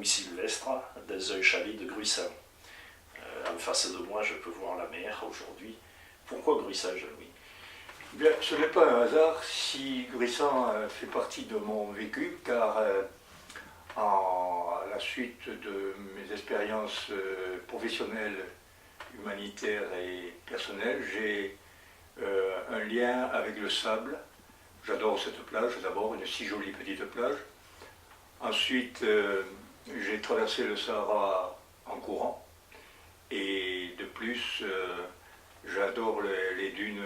Louis-Sylvestre dans un chalet de Gruissan. En face de moi, je peux voir la mer aujourd'hui. Pourquoi Gruissan, Jean-Louis? Bien, ce n'est pas un hasard si Gruissan fait partie de mon vécu, car à la suite de mes expériences professionnelles, humanitaires et personnelles, j'ai un lien avec le sable. J'adore cette plage, d'abord une si jolie petite plage. Ensuite, j'ai traversé le Sahara en courant. Et de plus, j'adore les dunes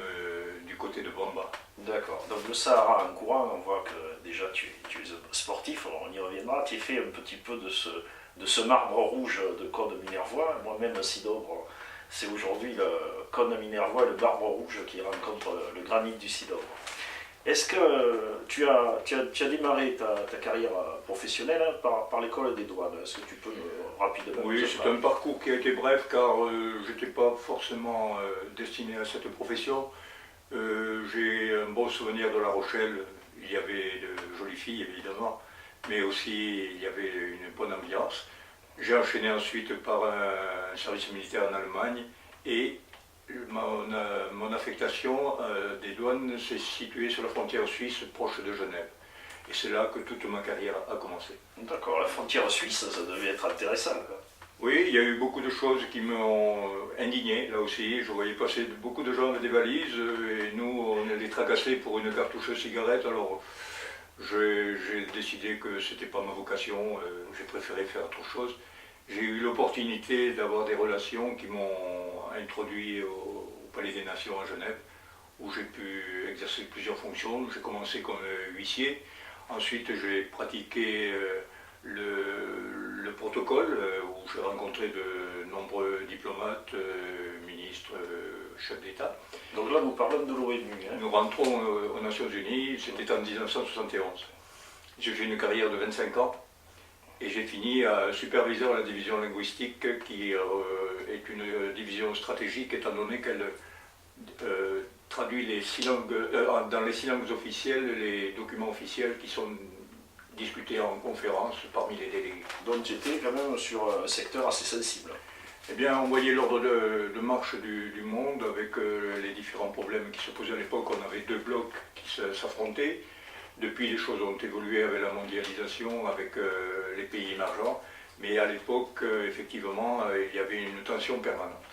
du côté de Bamba. D'accord. Donc le Sahara en courant, on voit que déjà tu es sportif, alors on y reviendra. Tu es fait un petit peu de ce marbre rouge de Cône-Minervois. Moi-même, Sidobre, c'est aujourd'hui le Cône-Minervois, le marbre rouge qui rencontre le granit du Sidobre. Est-ce que tu as démarré ta carrière professionnelle par l'école des douanes? Est-ce que tu peux rapidement... Oui, c'est un parcours qui a été bref car je n'étais pas forcément destiné à cette profession. J'ai un bon souvenir de La Rochelle. Il y avait de jolies filles évidemment, mais aussi il y avait une bonne ambiance. J'ai enchaîné ensuite par un service militaire en Allemagne et mon affectation des douanes s'est située sur la frontière suisse, proche de Genève. Et c'est là que toute ma carrière a commencé. D'accord, la frontière suisse, ça devait être intéressant, quoi. Oui, il y a eu beaucoup de choses qui m'ont indigné, là aussi. Je voyais passer beaucoup de gens avec des valises, et nous, on les tracassait pour une cartouche de cigarette. Alors, j'ai décidé que ce n'était pas ma vocation, j'ai préféré faire autre chose. J'ai eu l'opportunité d'avoir des relations qui m'ont introduit au Palais des Nations à Genève, où j'ai pu exercer plusieurs fonctions. J'ai commencé comme huissier, ensuite j'ai pratiqué le protocole, où j'ai rencontré de nombreux diplomates, ministres, chefs d'État. Donc là, nous parlons de l'ONU. Hein. Nous rentrons aux Nations Unies, c'était en 1971. J'ai fait une carrière de 25 ans. Et j'ai fini à superviseur à la division linguistique, qui est une division stratégique, étant donné qu'elle traduit dans les 6 langues officielles les documents officiels qui sont discutés en conférence parmi les délégués. Donc tu étais quand même sur un secteur assez sensible. Eh bien, on voyait l'ordre de marche du monde avec les différents problèmes qui se posaient à l'époque. On avait 2 blocs qui s'affrontaient. Depuis, les choses ont évolué avec la mondialisation, avec les pays émergents, mais à l'époque, effectivement, il y avait une tension permanente.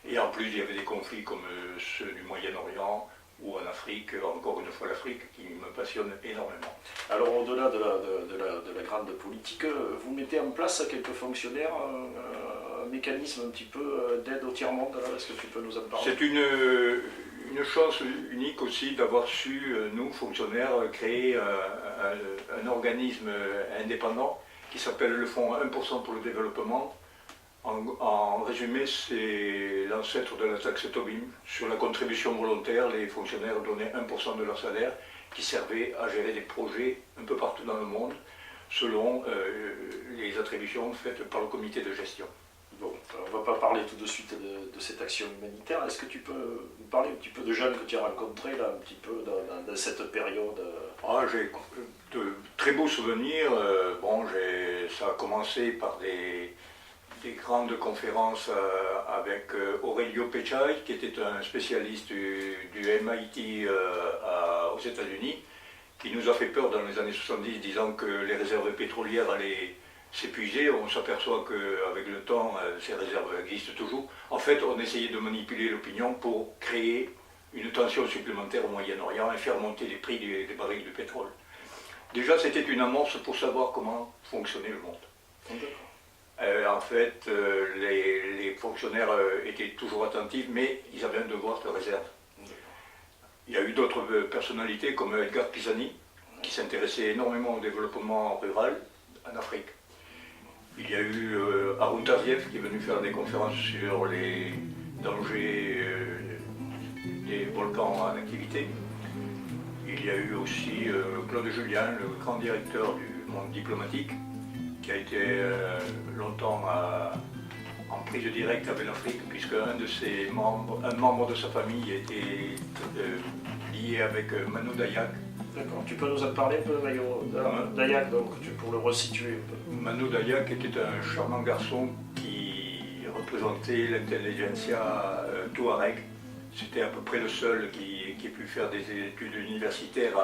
Et en plus, il y avait des conflits comme ceux du Moyen-Orient ou en Afrique, encore une fois l'Afrique, qui me passionne énormément. Alors, au-delà de la grande politique, vous mettez en place quelques fonctionnaires, un mécanisme un petit peu d'aide au tiers-monde, est-ce que tu peux nous en parler? C'est une chance unique aussi d'avoir su, nous, fonctionnaires, créer un organisme indépendant qui s'appelle le Fonds 1% pour le développement. En résumé, c'est l'ancêtre de la taxe Tobin. Sur la contribution volontaire, les fonctionnaires donnaient 1% de leur salaire qui servait à gérer des projets un peu partout dans le monde selon les attributions faites par le comité de gestion. Bon, on ne va pas parler tout de suite de cette action humanitaire. Est-ce que tu peux nous parler un petit peu de jeunes que tu as rencontrés là, un petit peu dans cette période? J'ai de très beaux souvenirs. Ça a commencé par des grandes conférences avec Aurelio Pecciai, qui était un spécialiste du MIT aux États-Unis, qui nous a fait peur dans les années 70, disant que les réserves pétrolières allaient s'épuiser. On s'aperçoit qu'avec le temps, ces réserves existent toujours. En fait, on essayait de manipuler l'opinion pour créer une tension supplémentaire au Moyen-Orient et faire monter les prix des barils de pétrole. Déjà, c'était une amorce pour savoir comment fonctionnait le monde. En fait, les fonctionnaires étaient toujours attentifs, mais ils avaient un devoir de réserve. Il y a eu d'autres personnalités comme Edgar Pisani, qui s'intéressait énormément au développement rural en Afrique. Il y a eu Haroun Taziev qui est venu faire des conférences sur les dangers des volcans en activité. Il y a eu aussi Claude Julien, le grand directeur du monde diplomatique, qui a été longtemps en prise directe avec l'Afrique, puisque un membre de sa famille était lié avec Mano Dayak. D'accord. Tu peux nous en parler un peu, Dayak, donc, pour le resituer un peu. Mano Dayak était un charmant garçon qui représentait l'intelligentsia touareg. C'était à peu près le seul qui ait pu faire des études universitaires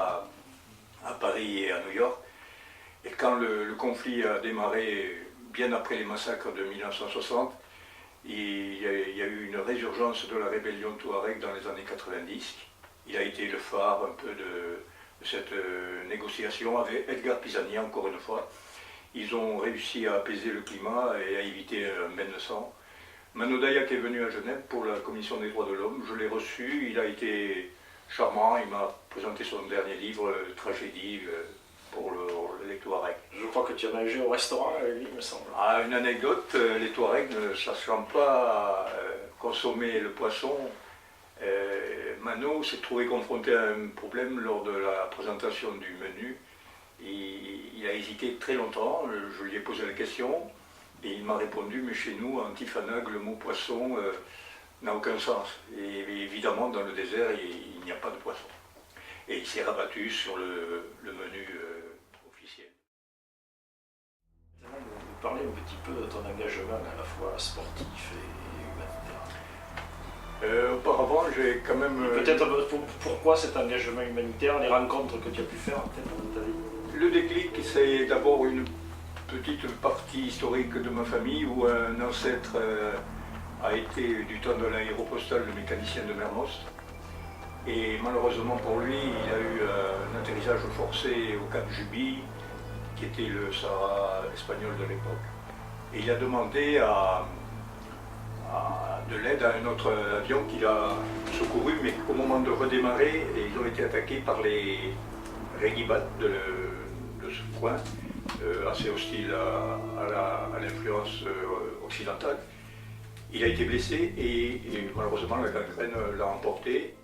à Paris et à New York. Et quand le conflit a démarré, bien après les massacres de 1960, il y a eu une résurgence de la rébellion touareg dans les années 90. Il a été le phare un peu de cette négociation avec Edgar Pisani, encore une fois. Ils ont réussi à apaiser le climat et à éviter un bain de sang. Mano Dayak est venu à Genève pour la Commission des droits de l'homme. Je l'ai reçu, il a été charmant, il m'a présenté son dernier livre, Tragédie, pour les Touaregs. Je crois que tu as mangé au restaurant avec lui, il me semble. Ah, une anecdote, les Touaregs ne sachant pas consommer le poisson, Mano s'est trouvé confronté à un problème lors de la présentation du menu. Il a hésité très longtemps, je lui ai posé la question et il m'a répondu, mais chez nous, en Tifanag, le mot poisson n'a aucun sens. Et évidemment, dans le désert, il n'y a pas de poisson. Et il s'est rabattu sur le menu officiel. Nous parler un petit peu de ton engagement à la fois sportif et humanitaire. Auparavant, j'ai quand même... Peut-être pourquoi cet engagement humanitaire, les rencontres que tu as pu faire peut-être dans ta vie? Le déclic, c'est d'abord une petite partie historique de ma famille où un ancêtre a été du temps de l'aéropostale le mécanicien de Mermoz. Et malheureusement pour lui, il a eu un atterrissage forcé au Cap Juby, qui était le Sahara espagnol de l'époque. Et il a demandé de l'aide à un autre avion qu'il a secouru, mais au moment de redémarrer, ils ont été attaqués par les Régibats de ce coin, assez hostile à l'influence occidentale. Il a été blessé et malheureusement la gangrène l'a emporté.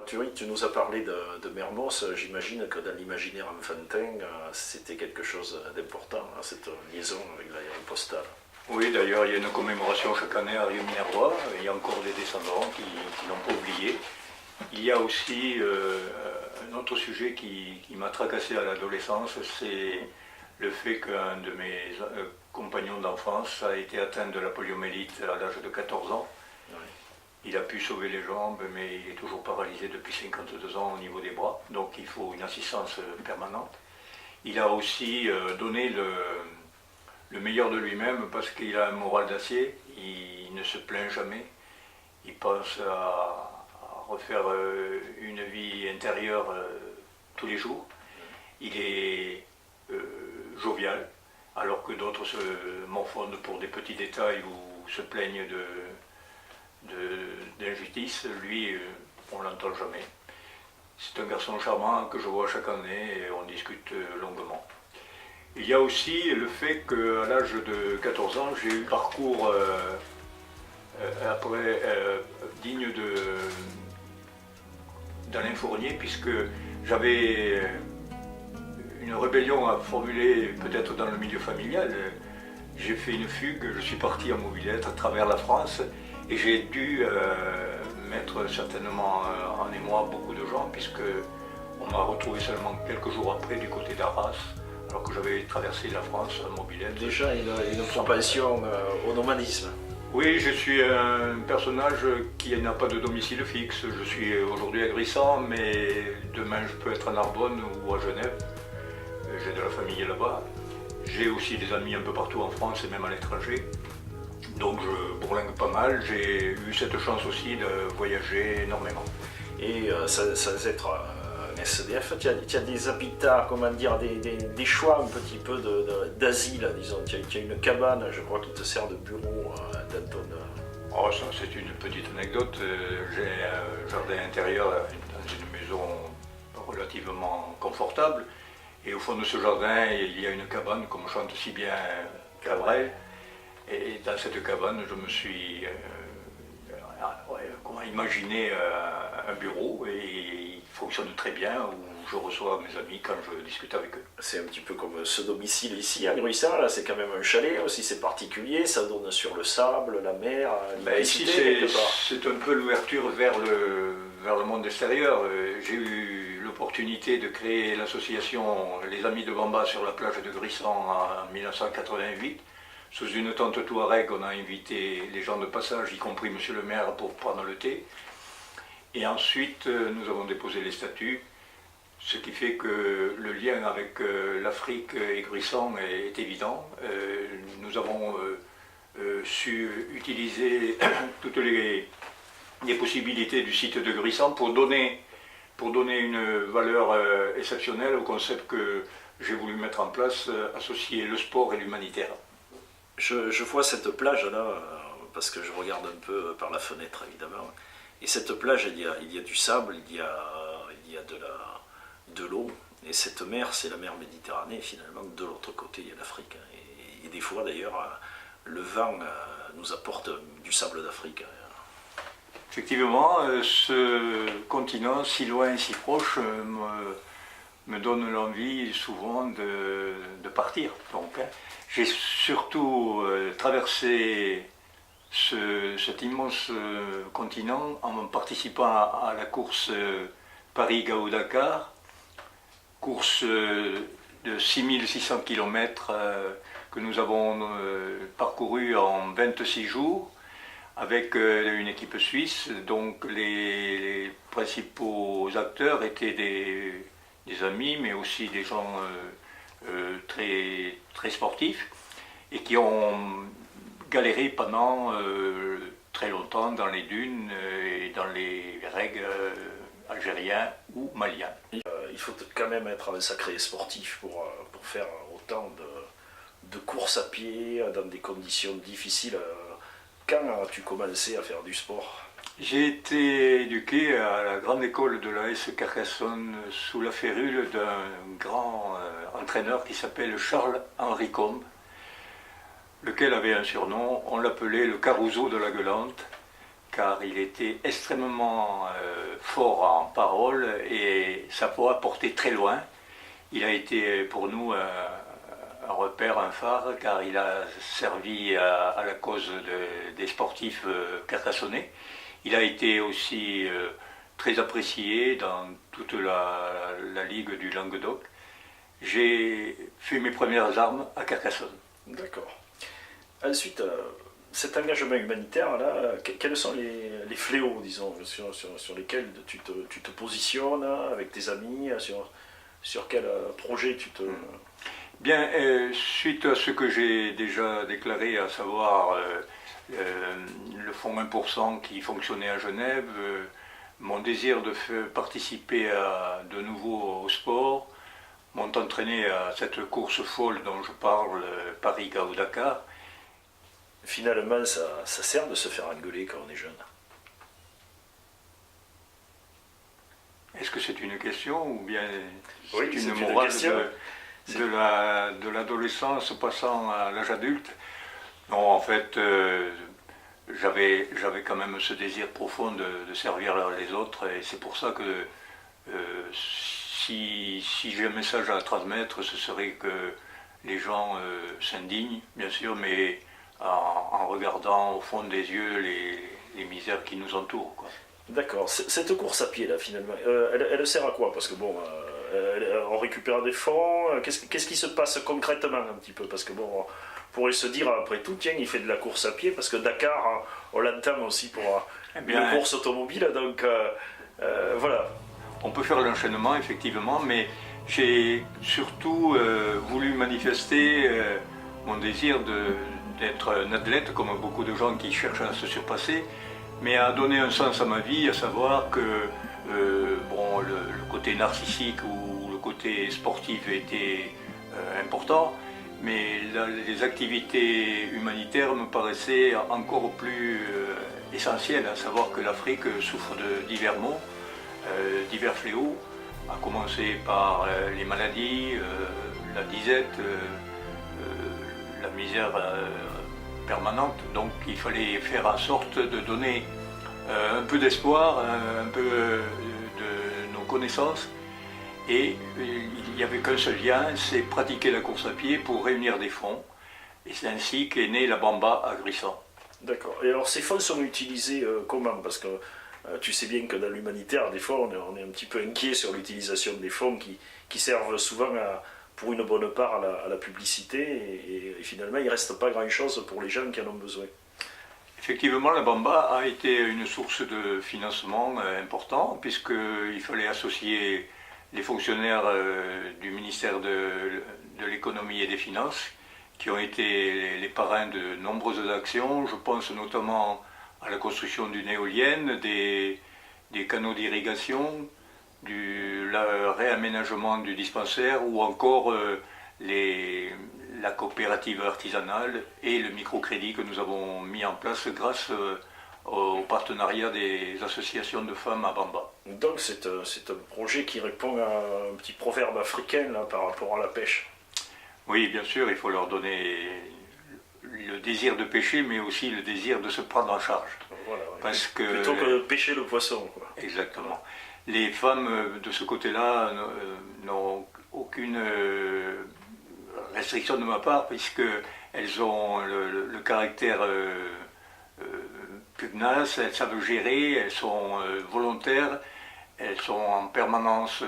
Tu nous as parlé de Mermoz, j'imagine que dans l'imaginaire enfantin, c'était quelque chose d'important, cette liaison avec l'aéropostale. Oui, d'ailleurs, il y a une commémoration chaque année à Rio Minervois, il y a encore des descendants qui n'ont pas oublié. Il y a aussi un autre sujet qui m'a tracassé à l'adolescence, c'est le fait qu'un de mes compagnons d'enfance a été atteint de la poliomyélite à l'âge de 14 ans. Oui. Il a pu sauver les jambes, mais il est toujours paralysé depuis 52 ans au niveau des bras, donc il faut une assistance permanente. Il a aussi donné le meilleur de lui-même parce qu'il a un moral d'acier, il ne se plaint jamais, il pense à refaire une vie intérieure tous les jours. Il est jovial, alors que d'autres se morfondent pour des petits détails ou se plaignent d'injustice. Lui, on ne l'entend jamais. C'est un garçon charmant que je vois chaque année et on discute longuement. Il y a aussi le fait qu'à l'âge de 14 ans, j'ai eu un parcours digne d'Alain Fournier, puisque j'avais une rébellion à formuler peut-être dans le milieu familial. J'ai fait une fugue, je suis parti en mobilette à travers la France et j'ai dû mettre certainement en émoi beaucoup de gens, puisque on m'a retrouvé seulement quelques jours après du côté d'Arras, alors que j'avais traversé la France en mobilette. Déjà une propension au nomadisme. Oui, je suis un personnage qui n'a pas de domicile fixe. Je suis aujourd'hui à Grissan, mais demain je peux être à Narbonne ou à Genève. J'ai de la famille là-bas. J'ai aussi des amis un peu partout en France et même à l'étranger. Donc je bourlingue pas mal. J'ai eu cette chance aussi de voyager énormément. Et sans être un SDF, tu as des habitats, comment dire, des choix un petit peu d'asile, disons. Tu as une cabane, je crois, qui te sert de bureau d'Anton. Oh, ça c'est une petite anecdote. J'ai un jardin intérieur dans une maison relativement confortable. Et au fond de ce jardin, il y a une cabane, comme chante si bien Cabrel. Et dans cette cabane, je me suis imaginé un bureau et il fonctionne très bien, où je reçois mes amis quand je discute avec eux. C'est un petit peu comme ce domicile ici à Gruissant, là c'est quand même un chalet aussi, c'est particulier, ça donne sur le sable, la mer, Ici c'est un peu l'ouverture vers le monde extérieur. J'ai eu l'opportunité de créer l'association Les Amis de Bamba sur la plage de Gruissant en 1988. Sous une tente Touareg, on a invité les gens de passage, y compris monsieur le maire, pour prendre le thé. Et ensuite, nous avons déposé les statuts, ce qui fait que le lien avec l'Afrique et Gruissant est évident. Nous avons su utiliser toutes les possibilités du site de Gruissant pour donner une valeur exceptionnelle au concept que j'ai voulu mettre en place, associer le sport et l'humanitaire. Je vois cette plage-là, parce que je regarde un peu par la fenêtre, évidemment. Et cette plage, il y a du sable, il y a de l'eau. Et cette mer, c'est la mer Méditerranée, finalement. De l'autre côté, il y a l'Afrique. Et des fois, d'ailleurs, le vent nous apporte du sable d'Afrique. Effectivement, ce continent, si loin et si proche, me donne l'envie souvent de partir. Donc, j'ai surtout traversé cet immense continent en participant à la course Paris-Gao-Dakar, course de 6600 km que nous avons parcouru en 26 jours avec une équipe suisse. Donc les principaux acteurs étaient des amis, mais aussi des gens très, très sportifs et qui ont galéré pendant très longtemps dans les dunes et dans les règles algériens ou maliens. Il faut quand même être un sacré sportif pour faire autant de courses à pied dans des conditions difficiles. Quand as-tu commencé à faire du sport? J'ai été éduqué à la grande école de l'AS Carcassonne sous la férule d'un grand entraîneur qui s'appelle Charles-Henri Combe, lequel avait un surnom, on l'appelait le Caruso de la Gueulante, car il était extrêmement fort en parole et sa voix portait très loin. Il a été pour nous un repère, un phare, car il a servi à la cause des sportifs carcassonnais. Il a été aussi très apprécié dans toute la Ligue du Languedoc. J'ai fait mes premières armes à Carcassonne. D'accord. Ensuite, cet engagement humanitaire, là, quels sont les fléaux, disons, sur lesquels tu te positionnes avec tes amis, sur quel projet tu te... Bien, suite à ce que j'ai déjà déclaré, à savoir le fonds 1% qui fonctionnait à Genève, mon désir de participer de nouveau au sport, m'ont entraîné à cette course folle dont je parle, Paris-Gao-Dakar. Finalement, ça sert de se faire engueuler quand on est jeune. Est-ce que c'est une question ou bien oui, c'est une morale de l'adolescence passant à l'âge adulte? Non, en fait, j'avais quand même ce désir profond de servir les autres et c'est pour ça que si j'ai un message à transmettre, ce serait que les gens s'indignent, bien sûr, mais en regardant au fond des yeux les misères qui nous entourent, quoi. D'accord. Cette course à pied, là, finalement, elle sert à quoi? Parce que, bon, on récupère des fonds. Qu'est-ce qui se passe concrètement, un petit peu? Parce que, bon, on pourrait se dire, après tout, tiens, il fait de la course à pied, parce que Dakar, hein, on l'entend aussi pour une course automobile, donc, voilà. On peut faire l'enchaînement, effectivement, mais j'ai surtout voulu manifester mon désir d'être un athlète, comme beaucoup de gens qui cherchent à se surpasser, mais à donner un sens à ma vie, à savoir que bon, le côté narcissique ou le côté sportif était important, mais les activités humanitaires me paraissaient encore plus essentielles, à savoir que l'Afrique souffre de divers maux, divers fléaux, à commencer par les maladies, la disette, la misère permanente. Donc il fallait faire en sorte de donner un peu d'espoir, un peu naissance. Et il n'y avait qu'un seul lien, c'est pratiquer la course à pied pour réunir des fonds. Et c'est ainsi qu'est née la Bamba à Gruissan. D'accord. Et alors ces fonds sont utilisés comment? Parce que tu sais bien que dans l'humanitaire, des fois, on est un petit peu inquiet sur l'utilisation des fonds qui servent souvent pour une bonne part à la publicité et finalement, il ne reste pas grand-chose pour les gens qui en ont besoin. Effectivement, la Bamba a été une source de financement important puisqu'il fallait associer les fonctionnaires du ministère de l'économie et des finances qui ont été les parrains de nombreuses actions. Je pense notamment à la construction d'une éolienne, des canaux d'irrigation, le réaménagement du dispensaire ou encore la coopérative artisanale et le microcrédit que nous avons mis en place grâce au partenariat des associations de femmes à Bamba. Donc c'est un projet qui répond à un petit proverbe africain là, par rapport à la pêche. Oui, bien sûr, il faut leur donner le désir de pêcher, mais aussi le désir de se prendre en charge. Voilà, ouais. Parce que, plutôt que de pêcher le poisson. Quoi. Exactement. Les femmes de ce côté-là n'ont aucune restriction de ma part, puisqu'elles ont le caractère pugnace, elles savent gérer, elles sont volontaires, elles sont en permanence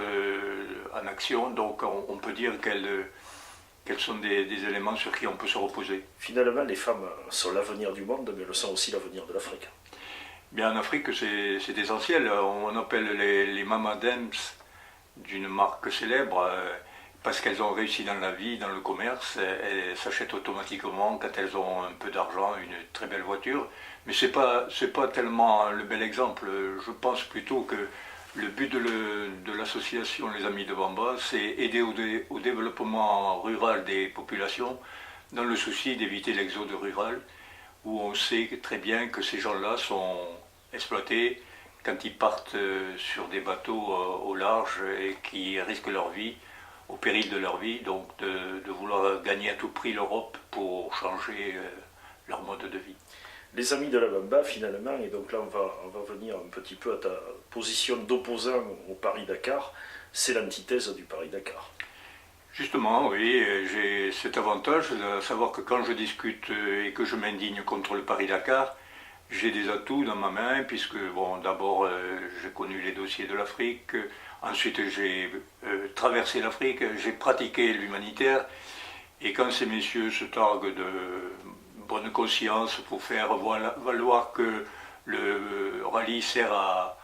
en action, donc on peut dire qu'elles sont des éléments sur qui on peut se reposer. Finalement, les femmes sont l'avenir du monde, mais elles sont aussi l'avenir de l'Afrique. Bien, en Afrique, c'est essentiel. On appelle les Mama Dems d'une marque célèbre parce qu'elles ont réussi dans la vie, dans le commerce. Elles s'achètent automatiquement, quand elles ont un peu d'argent, une très belle voiture. Mais c'est pas tellement le bel exemple. Je pense plutôt que le but de l'association Les Amis de Bamba, c'est aider au développement rural des populations dans le souci d'éviter l'exode rural, où on sait très bien que ces gens-là sont exploités quand ils partent sur des bateaux au large et qui risquent leur vie, au péril de leur vie, donc de vouloir gagner à tout prix l'Europe pour changer leur mode de vie. Les Amis de la Bamba, finalement, et donc là on va venir un petit peu à ta position d'opposant au Paris-Dakar, c'est l'antithèse du Paris-Dakar. Justement, oui, j'ai cet avantage de savoir que quand je discute et que je m'indigne contre le Paris-Dakar, j'ai des atouts dans ma main, puisque bon, d'abord j'ai connu les dossiers de l'Afrique, ensuite j'ai traversé l'Afrique, j'ai pratiqué l'humanitaire, et quand ces messieurs se targuent de bonne conscience pour faire valoir que le rallye sert à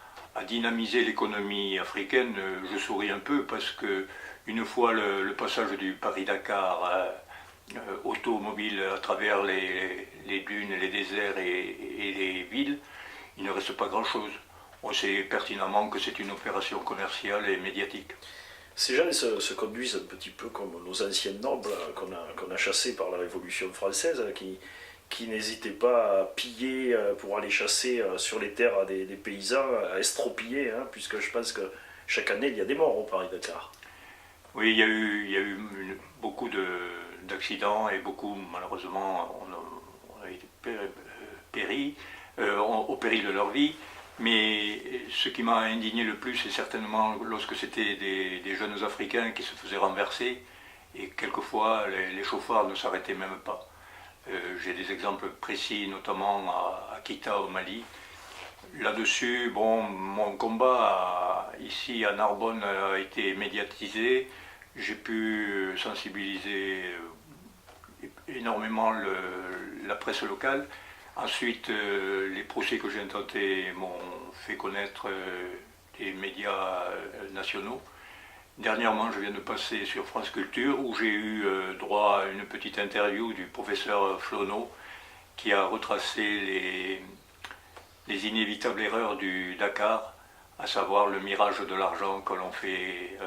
dynamiser l'économie africaine, je souris un peu parce que une fois le passage du Paris-Dakar automobile à travers les dunes, les déserts et les villes, il ne reste pas grand-chose. On sait pertinemment que c'est une opération commerciale et médiatique. Ces gens se conduisent un petit peu comme nos anciens nobles qu'on a chassés par la Révolution française, qui n'hésitaient pas à piller pour aller chasser sur les terres des paysans, à estropiller, hein, puisque je pense que chaque année il y a des morts au Paris-Dakar. Oui, il y a eu beaucoup d'accidents et beaucoup, malheureusement, on a été péri, au péril de leur vie. Mais ce qui m'a indigné le plus, c'est certainement lorsque c'était des jeunes Africains qui se faisaient renverser et quelquefois les chauffards ne s'arrêtaient même pas. J'ai des exemples précis, notamment à Kita au Mali. Là-dessus, bon, mon combat ici à Narbonne a été médiatisé. J'ai pu sensibiliser énormément la presse locale. Ensuite, les procès que j'ai intentés m'ont fait connaître des médias nationaux. Dernièrement, je viens de passer sur France Culture où j'ai eu droit à une petite interview du professeur Flonneau qui a retracé les inévitables erreurs du Dakar, à savoir le mirage de l'argent que l'on fait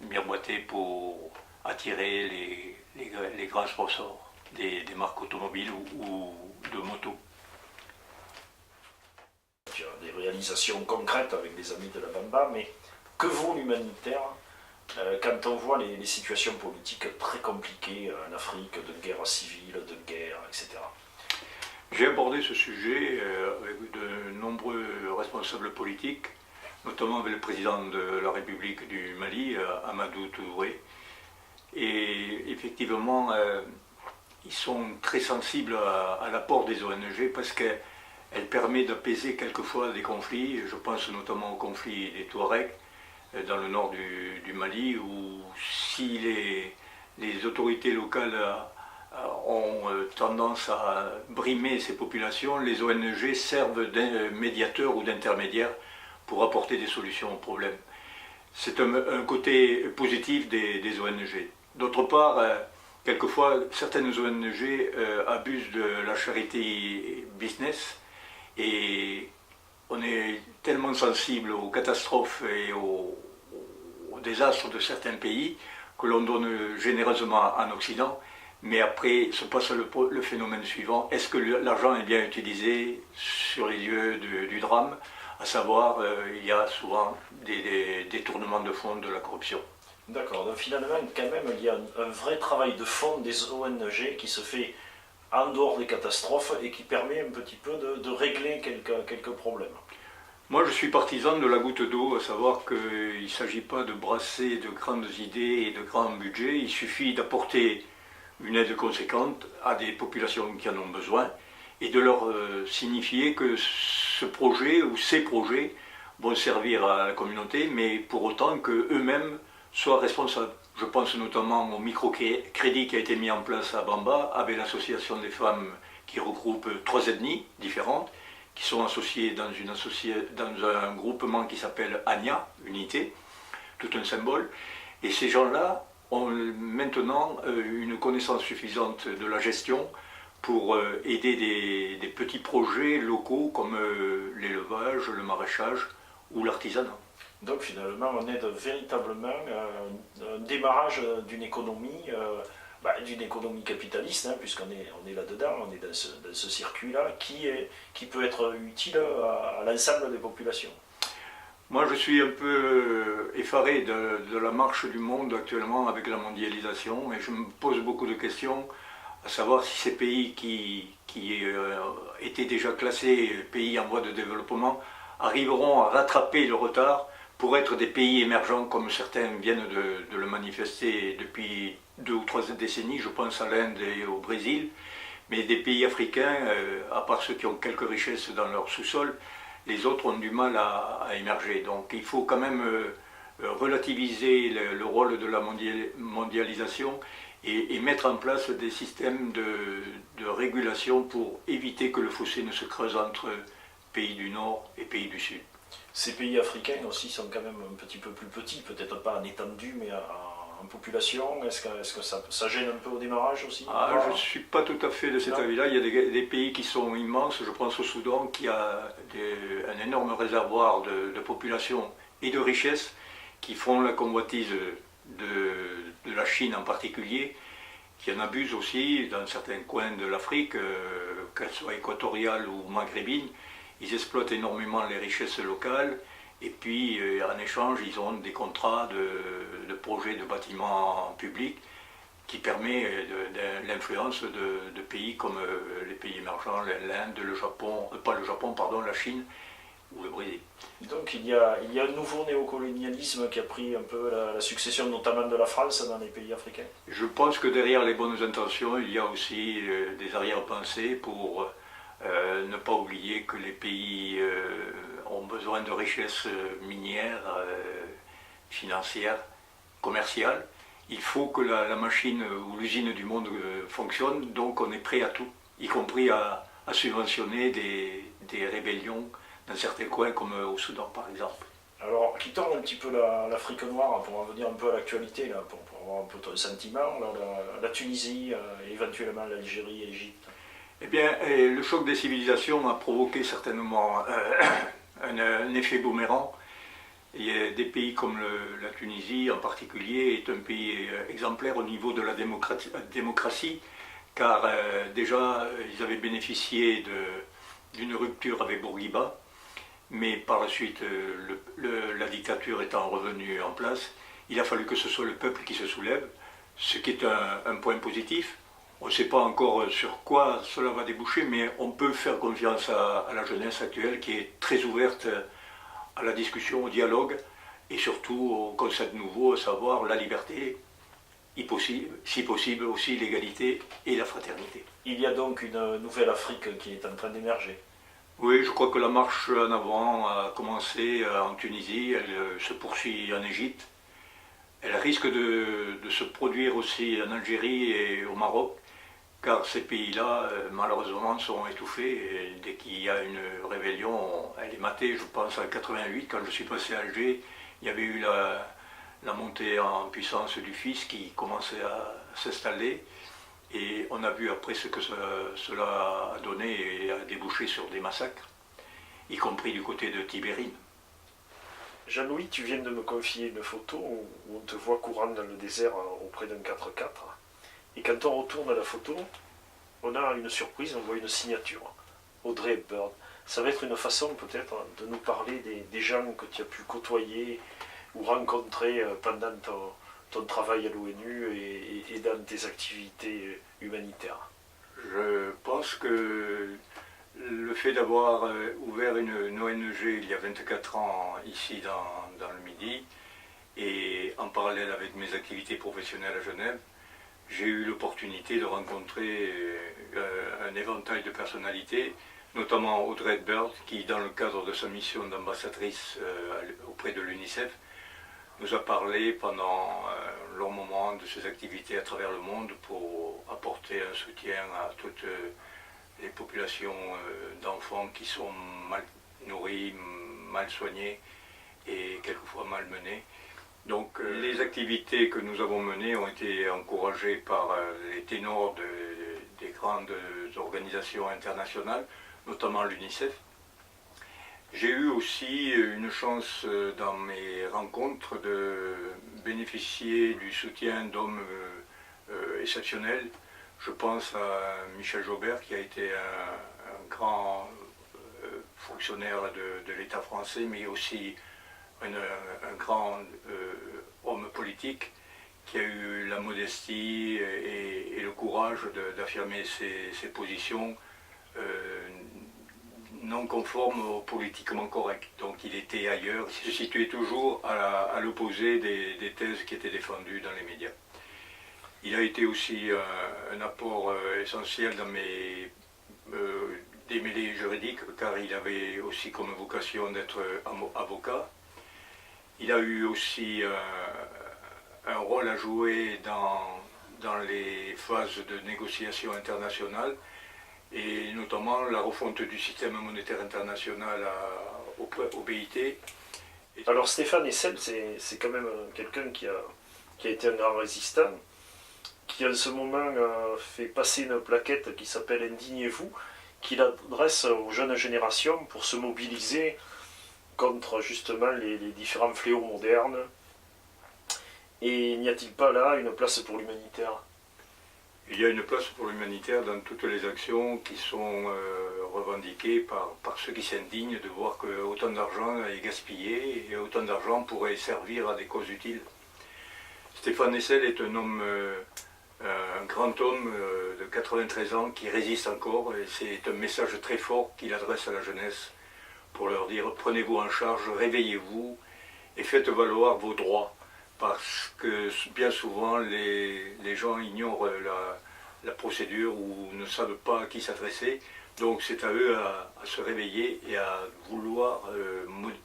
miroiter pour attirer les grands sponsors des marques automobiles ou de motos. Il y a des réalisations concrètes avec des amis de la Bamba, mais que vaut l'humanitaire quand on voit les situations politiques très compliquées en Afrique, de guerre civile, de guerre, etc. J'ai abordé ce sujet avec de nombreux responsables politiques notamment avec le président de la République du Mali, Amadou Touré. Et effectivement, ils sont très sensibles à l'apport des ONG parce qu'elle permet d'apaiser quelquefois des conflits. Je pense notamment au conflit des Touaregs dans le nord du Mali, où si les autorités locales ont tendance à brimer ces populations, les ONG servent de médiateurs ou d'intermédiaires pour apporter des solutions aux problèmes. C'est un côté positif des ONG. D'autre part, quelquefois, certaines ONG abusent de la charité business et on est tellement sensible aux catastrophes et aux désastres de certains pays que l'on donne généreusement en Occident. Mais après se passe le phénomène suivant, est-ce que l'argent est bien utilisé sur les lieux du drame? À savoir, il y a souvent des détournements de fonds, de la corruption. D'accord, donc finalement, quand même, il y a un vrai travail de fond des ONG qui se fait en dehors des catastrophes et qui permet un petit peu de régler quelques problèmes. Moi, je suis partisan de la goutte d'eau, à savoir qu'il ne s'agit pas de brasser de grandes idées et de grands budgets, il suffit d'apporter une aide conséquente à des populations qui en ont besoin et de leur signifier que ce projet ou ces projets vont servir à la communauté, mais pour autant qu'eux-mêmes soient responsables. Je pense notamment au microcrédit qui a été mis en place à Bamba avec l'association des femmes qui regroupe 3 ethnies différentes, qui sont associées dans un groupement qui s'appelle ANIA, Unité, tout un symbole. Et ces gens-là ont maintenant une connaissance suffisante de la gestion pour aider des petits projets locaux comme l'élevage, le maraîchage ou l'artisanat. Donc finalement, on aide véritablement un démarrage d'une économie capitaliste, hein, puisqu'on est là-dedans, on est dans ce circuit-là, qui peut être utile à l'ensemble des populations. Moi, je suis un peu effaré de la marche du monde actuellement avec la mondialisation et je me pose beaucoup de questions, à savoir si ces pays qui étaient déjà classés pays en voie de développement arriveront à rattraper le retard pour être des pays émergents comme certains viennent de le manifester depuis 2 ou 3 décennies, je pense à l'Inde et au Brésil, mais des pays africains, à part ceux qui ont quelques richesses dans leur sous-sol, les autres ont du mal à émerger. Donc il faut quand même relativiser le rôle de la mondialisation et mettre en place des systèmes de régulation pour éviter que le fossé ne se creuse entre pays du Nord et pays du Sud. Ces pays africains aussi sont quand même un petit peu plus petits, peut-être pas en étendue, mais en population. Est-ce que ça gêne un peu au démarrage aussi? Je ne suis pas tout à fait de cet avis-là. Il y a des pays qui sont immenses. Je pense au Soudan qui a un énorme réservoir de population et de richesse qui font la convoitise de la Chine en particulier, qui en abuse aussi dans certains coins de l'Afrique, qu'elles soient équatoriales ou maghrébines. Ils exploitent énormément les richesses locales et puis en échange ils ont des contrats de projets de bâtiments publics qui permet l'influence de pays comme les pays émergents, l'Inde, le Japon, la Chine ou le Brésil. Donc il y a un nouveau néocolonialisme qui a pris un peu la succession notamment de la France dans les pays africains. Je pense que derrière les bonnes intentions il y a aussi des arrière-pensées pour ne pas oublier que les pays ont besoin de richesses minières, financières, commerciales. Il faut que la machine ou l'usine du monde fonctionne, donc on est prêt à tout, y compris à subventionner des rébellions dans certains coins comme au Soudan par exemple. Alors, quittons un petit peu l'Afrique noire pour en venir un peu à l'actualité, pour avoir un peu ton sentiment, la Tunisie, éventuellement l'Algérie et l'Égypte. Eh bien, le choc des civilisations a provoqué certainement un effet boomerang. Et des pays comme la Tunisie en particulier est un pays exemplaire au niveau de la démocratie, car déjà ils avaient bénéficié d'une rupture avec Bourguiba, mais par la suite la dictature étant revenue en place, il a fallu que ce soit le peuple qui se soulève, ce qui est un point positif. On ne sait pas encore sur quoi cela va déboucher, mais on peut faire confiance à la jeunesse actuelle qui est très ouverte à la discussion, au dialogue, et surtout au concept nouveau, à savoir la liberté, si possible aussi l'égalité et la fraternité. Il y a donc une nouvelle Afrique qui est en train d'émerger. Oui, je crois que la marche en avant a commencé en Tunisie, elle se poursuit en Égypte. Elle risque de se produire aussi en Algérie et au Maroc, car ces pays-là, malheureusement, sont étouffés. Et dès qu'il y a une rébellion, elle est matée. Je pense en 88, quand je suis passé à Alger, il y avait eu la montée en puissance du fils qui commençait à s'installer. Et on a vu après ce que cela a donné et a débouché sur des massacres, y compris du côté de Tibérine. Jean-Louis, tu viens de me confier une photo où on te voit courant dans le désert auprès d'un 4x4. Et quand on retourne à la photo, on a une surprise, on voit une signature. Audrey Hepburn. Ça va être une façon peut-être de nous parler des gens que tu as pu côtoyer ou rencontrer pendant ton travail à l'ONU et dans tes activités humanitaires. Je pense que le fait d'avoir ouvert une ONG il y a 24 ans ici dans le Midi et en parallèle avec mes activités professionnelles à Genève, j'ai eu l'opportunité de rencontrer un éventail de personnalités, notamment Audrey Hepburn, qui dans le cadre de sa mission d'ambassadrice auprès de l'UNICEF, nous a parlé pendant un long moment de ses activités à travers le monde pour apporter un soutien à toutes les populations d'enfants qui sont mal nourris, mal soignés et quelquefois malmenés. Donc les activités que nous avons menées ont été encouragées par les ténors des grandes organisations internationales, notamment l'UNICEF. J'ai eu aussi une chance dans mes rencontres de bénéficier du soutien d'hommes exceptionnels. Je pense à Michel Joubert qui a été un grand fonctionnaire de l'État français, mais aussi un grand homme politique qui a eu la modestie et le courage d'affirmer ses positions non conformes au politiquement correct. Donc il était ailleurs, il se situait toujours à l'opposé des thèses qui étaient défendues dans les médias. Il a été aussi un apport essentiel dans mes démêlés juridiques, car il avait aussi comme vocation d'être avocat. Il a eu aussi un rôle à jouer dans les phases de négociation internationale, et notamment la refonte du système monétaire international au BIT. Alors Stéphane Hessel, c'est quand même quelqu'un qui a été un grand résistant, qui en ce moment fait passer une plaquette qui s'appelle Indignez-vous, qu'il adresse aux jeunes générations pour se mobiliser contre justement les différents fléaux modernes. Et n'y a-t-il pas là une place pour l'humanitaire ? Il y a une place pour l'humanitaire dans toutes les actions qui sont revendiquées par ceux qui s'indignent de voir qu'autant d'argent est gaspillé et autant d'argent pourrait servir à des causes utiles. Stéphane Hessel est un grand homme de 93 ans qui résiste encore, et c'est un message très fort qu'il adresse à la jeunesse pour leur dire « Prenez-vous en charge, réveillez-vous et faites valoir vos droits ». Parce que bien souvent, les gens ignorent la procédure ou ne savent pas à qui s'adresser. Donc c'est à eux à se réveiller et à vouloir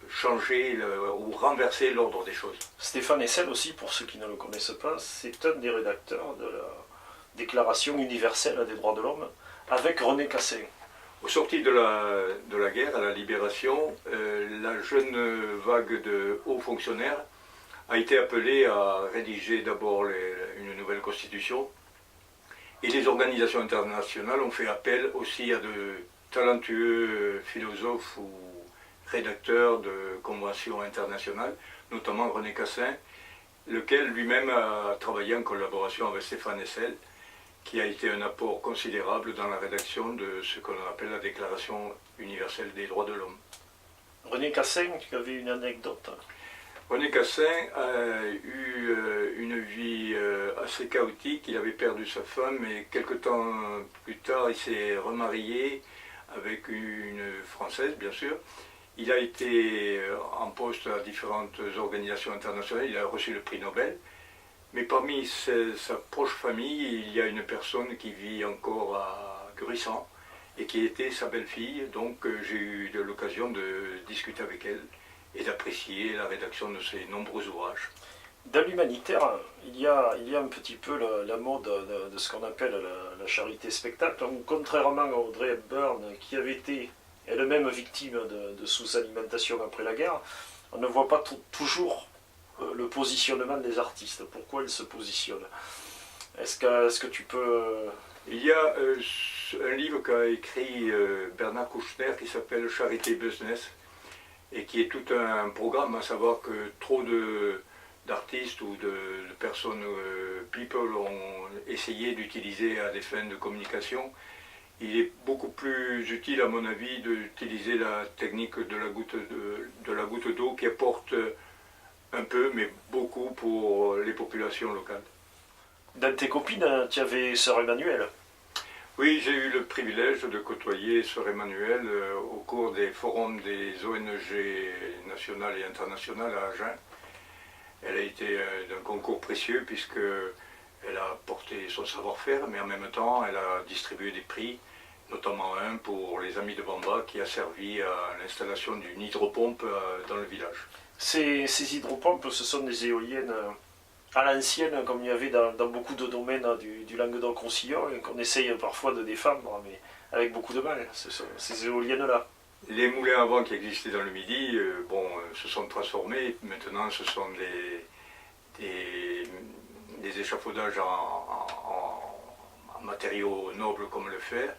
changer ou renverser l'ordre des choses. Stéphane Hessel aussi, pour ceux qui ne le connaissent pas, c'est un des rédacteurs de la Déclaration universelle des droits de l'homme, avec René Cassin. Au sorti de la guerre, à la libération, la jeune vague de hauts fonctionnaires a été appelé à rédiger d'abord une nouvelle constitution, et les organisations internationales ont fait appel aussi à de talentueux philosophes ou rédacteurs de conventions internationales, notamment René Cassin, lequel lui-même a travaillé en collaboration avec Stéphane Hessel, qui a été un apport considérable dans la rédaction de ce qu'on appelle la Déclaration universelle des droits de l'homme. René Cassin, tu avais une anecdote ? René Cassin a eu une vie assez chaotique. Il avait perdu sa femme et quelque temps plus tard, il s'est remarié avec une Française, bien sûr. Il a été en poste à différentes organisations internationales, il a reçu le prix Nobel. Mais parmi sa proche famille, il y a une personne qui vit encore à Gruissant et qui était sa belle-fille. Donc j'ai eu l'occasion de discuter avec elle et d'apprécier la rédaction de ses nombreux ouvrages. Dans l'humanitaire, il y a un petit peu la mode de ce qu'on appelle la charité spectacle, où contrairement à Audrey Hepburn, qui avait été elle-même victime de sous-alimentation après la guerre, on ne voit pas toujours le positionnement des artistes. Pourquoi ils se positionnent? Est-ce que tu peux... Il y a un livre qu'a écrit Bernard Kouchner qui s'appelle Charité Business et qui est tout un programme, à savoir que trop d'artistes ou de personnes people ont essayé d'utiliser à des fins de communication. Il est beaucoup plus utile à mon avis d'utiliser la technique de la goutte d'eau qui apporte un peu mais beaucoup pour les populations locales. Dans tes copines, tu avais Sœur Emmanuelle. Oui, j'ai eu le privilège de côtoyer Sœur Emmanuelle au cours des forums des ONG nationales et internationales à Agen. Elle a été d'un concours précieux puisqu'elle a porté son savoir-faire, mais en même temps, elle a distribué des prix, notamment un pour les Amis de Bamba qui a servi à l'installation d'une hydropompe dans le village. Ces hydropompes, ce sont des éoliennes à l'ancienne, comme il y avait dans beaucoup de domaines du Languedoc-Roussillon, et qu'on essaye parfois de défendre, mais avec beaucoup de mal, ces éoliennes-là. Les moulins à vent qui existaient dans le Midi se sont transformés. Maintenant, ce sont des échafaudages en matériaux nobles comme le fer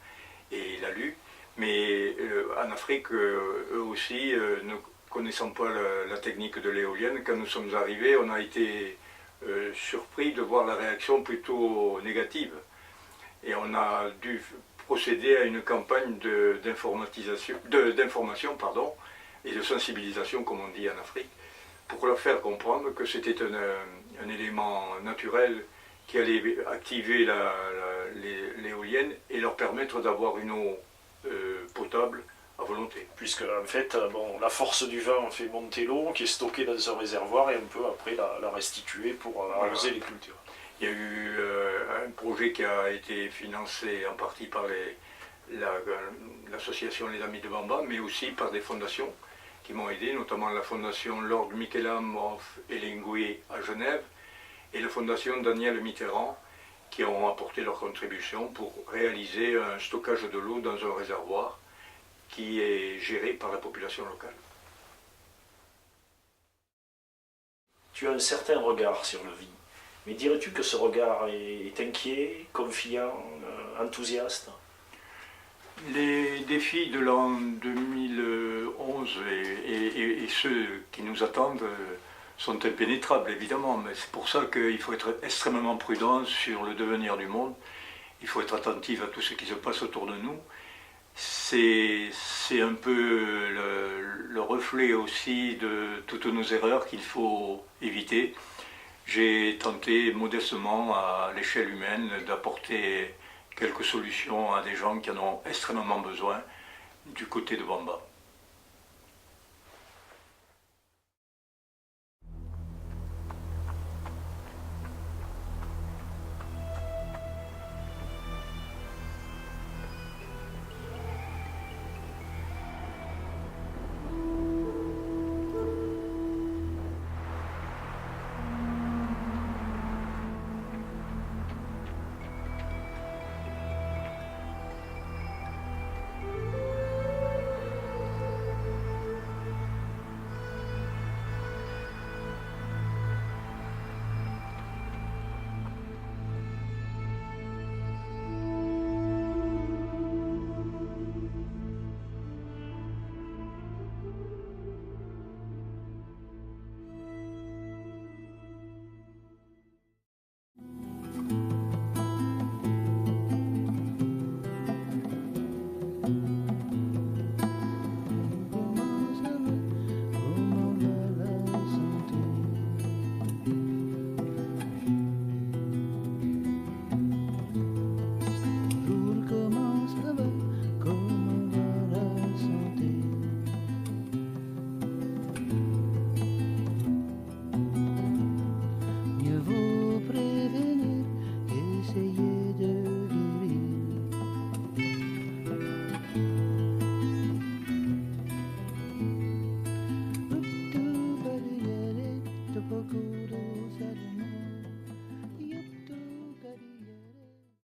et l'alu. Mais en Afrique, eux aussi, ne connaissant pas la technique de l'éolienne, quand nous sommes arrivés, on a été surpris de voir la réaction plutôt négative. Et on a dû procéder à une campagne d'information et de sensibilisation, comme on dit en Afrique, pour leur faire comprendre que c'était un élément naturel qui allait activer l'éolienne et leur permettre d'avoir une eau potable à volonté. Puisque en fait, la force du vent fait monter l'eau qui est stockée dans un réservoir et on peut après la restituer pour arroser les cultures. Il y a eu un projet qui a été financé en partie par l'association Les Amis de Bamba, mais aussi par des fondations qui m'ont aidé, notamment la fondation Lord Michelam of Elingui à Genève et la fondation Daniel Mitterrand, qui ont apporté leur contribution pour réaliser un stockage de l'eau dans un réservoir qui est géré par la population locale. Tu as un certain regard sur la vie, mais dirais-tu que ce regard est inquiet, confiant, enthousiaste? Les défis de l'an 2011 et ceux qui nous attendent sont impénétrables évidemment, mais c'est pour ça qu'il faut être extrêmement prudent sur le devenir du monde. Il faut être attentif à tout ce qui se passe autour de nous. C'est un peu le reflet aussi de toutes nos erreurs qu'il faut éviter. J'ai tenté modestement à l'échelle humaine d'apporter quelques solutions à des gens qui en ont extrêmement besoin du côté de Bamba.